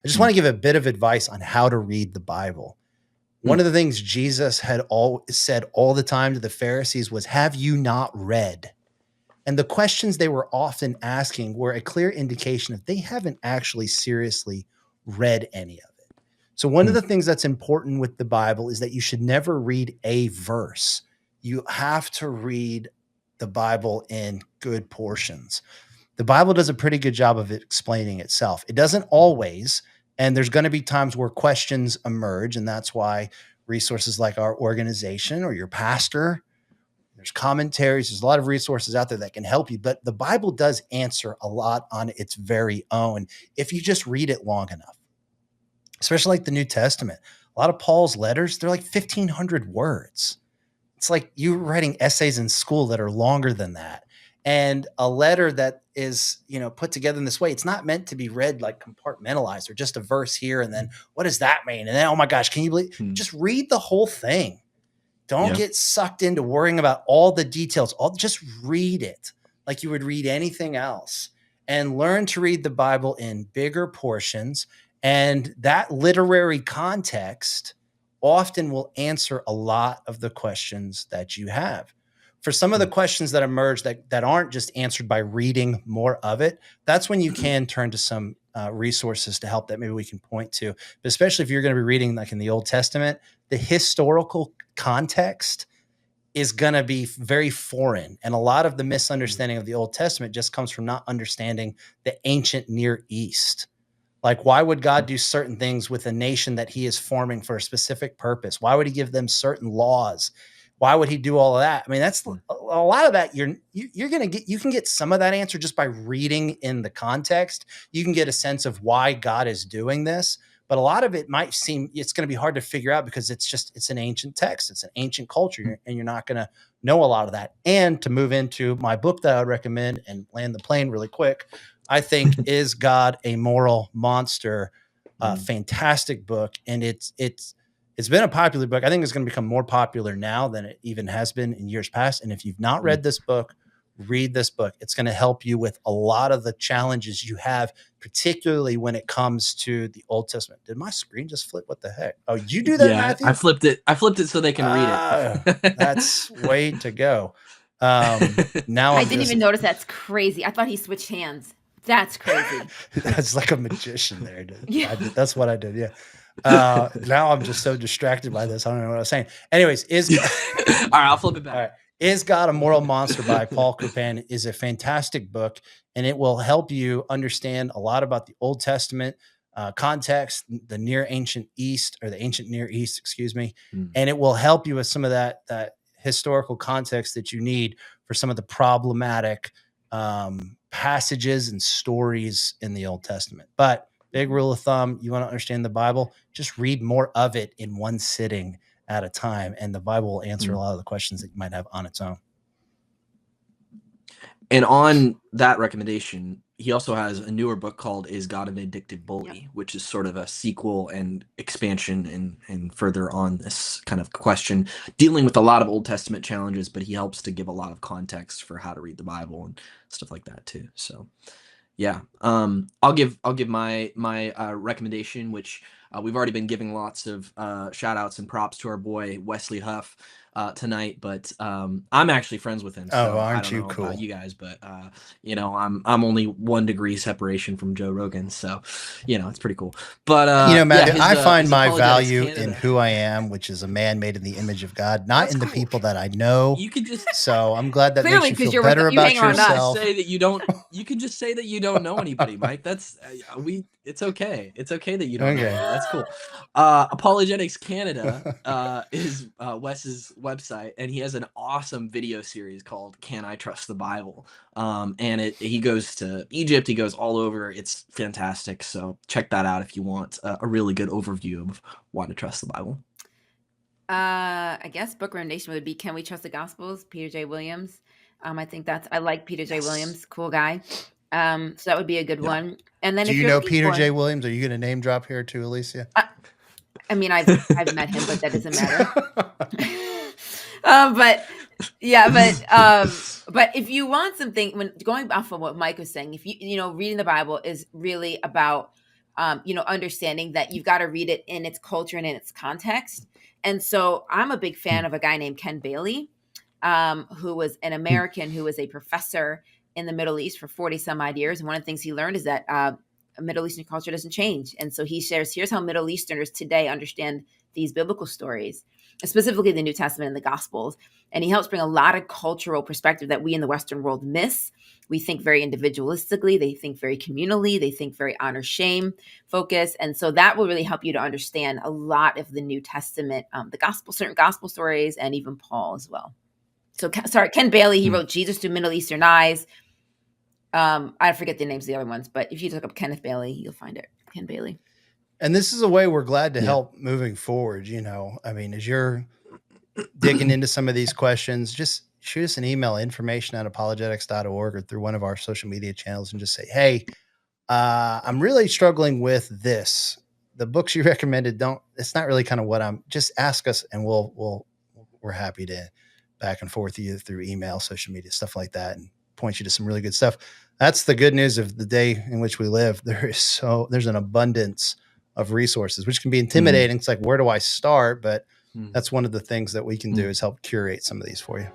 I just want to give a bit of advice on how to read the Bible. One of the things Jesus had said all the time to the Pharisees was, have you not read? And the questions they were often asking were a clear indication that they haven't actually seriously read any of it. So one of the things that's important with the Bible is that you should never read a verse. You have to read the Bible in good portions. The Bible does a pretty good job of explaining itself. It doesn't always, and there's going to be times where questions emerge, and that's why resources like our organization or your pastor, there's commentaries, there's a lot of resources out there that can help you, but the Bible does answer a lot on its very own if you just read it long enough, especially like the New Testament. A lot of Paul's letters, they're like 1,500 words. It's like you writing essays in school that are longer than that. And a letter that is, put together in this way, it's not meant to be read like compartmentalized or just a verse here. And then what does that mean? And then, oh my gosh, can you believe? Just read the whole thing. Don't get sucked into worrying about all the details. Just read it like you would read anything else, and learn to read the Bible in bigger portions. And that literary context often will answer a lot of the questions that you have. For some of the questions that emerge that aren't just answered by reading more of it, that's when you can turn to some resources to help that maybe we can point to. But especially if you're going to be reading like in the Old Testament, the historical context is going to be very foreign. And a lot of the misunderstanding of the Old Testament just comes from not understanding the ancient Near East. Like, why would God do certain things with a nation that he is forming for a specific purpose? Why would he give them certain laws? Why would he do all of that? I mean, that's a lot of that. You can get some of that answer just by reading in the context. You can get a sense of why God is doing this, but a lot of it might seem it's going to be hard to figure out because it's an ancient text. It's an ancient culture, and you're not going to know a lot of that. And to move into my book that I would recommend and land the plane really quick, I think Is God a Moral Monster? Fantastic book. And it's been a popular book. I think it's going to become more popular now than it even has been in years past. And if you've not read this book, read this book. It's going to help you with a lot of the challenges you have, particularly when it comes to the Old Testament. Did my screen just flip? What the heck? Oh, you do that, Matthew? I flipped it so they can read it. That's way to go. Now I didn't even notice. That's crazy. I thought he switched hands. That's crazy. That's like a magician there. Yeah. That's what I did. Yeah. Now I'm just so distracted by this. I don't know what I was saying. Anyways, all right, I'll flip it back. All right. Is God a Moral Monster by Paul Copan is a fantastic book, and it will help you understand a lot about the Old Testament context, the ancient Near East, excuse me. And it will help you with some of that historical context that you need for some of the problematic passages and stories in the Old Testament. But big rule of thumb, you want to understand the Bible, just read more of it in one sitting at a time, and the Bible will answer a lot of the questions that you might have on its own. And on that recommendation, he also has a newer book called Is God a Vindictive Bully, which is sort of a sequel and expansion and further on this kind of question, dealing with a lot of Old Testament challenges, but he helps to give a lot of context for how to read the Bible and stuff like that too. So yeah, I'll give my recommendation, which we've already been giving lots of shout outs and props to our boy Wesley Huff tonight, but I'm actually friends with him. So aren't you cool? About you guys, but I'm only 1 degree separation from Joe Rogan, so it's pretty cool. But Matthew, I find my value in who I am, which is a man made in the image of God, not in the people that I know. You could just so I'm glad that makes you feel better about yourself. Say that you don't. You can just say that you don't know anybody, Mike. That's It's okay. It's okay that you don't know. That's cool. Apologetics Canada is Wes's website, and he has an awesome video series called Can I Trust the Bible? And he goes to Egypt, he goes all over. It's fantastic. So check that out if you want a really good overview of why to trust the Bible. I guess book recommendation would be Can We Trust the Gospels? Peter J. Williams. I like Peter J. Williams, cool guy. So that would be a good one. And then do you know Peter J. Williams? Are you going to name drop here too, Alicia? I mean, I've met him, but that doesn't matter. But if you want something, when going off of what Mike was saying, if you reading the Bible is really about understanding that you've got to read it in its culture and in its context. And so I'm a big fan of a guy named Ken Bailey, who was an American who was a professor in the Middle East for 40 some odd years. And one of the things he learned is that Middle Eastern culture doesn't change. And so he shares, here's how Middle Easterners today understand these biblical stories, specifically the New Testament and the Gospels. And he helps bring a lot of cultural perspective that we in the Western world miss. We think very individualistically, they think very communally, they think very honor shame focus. And so that will really help you to understand a lot of the New Testament, the gospel, certain gospel stories, and even Paul as well. So Ken Bailey, he wrote Jesus Through Middle Eastern Eyes. I forget the names of the other ones, but if you look up Kenneth Bailey, you'll find it. Ken Bailey. And this is a way we're glad to help moving forward. I mean, as you're digging into some of these questions, just shoot us an email, information@apologetics.org, or through one of our social media channels, and just say, hey, I'm really struggling with this. The books you recommended it's not really kind of what just ask us, and we're happy to back and forth you through email, social media, stuff like that, and point you to some really good stuff. That's the good news of the day in which we live. There's an abundance of resources, which can be intimidating. It's like, where do I start? But that's one of the things that we can do is help curate some of these for you.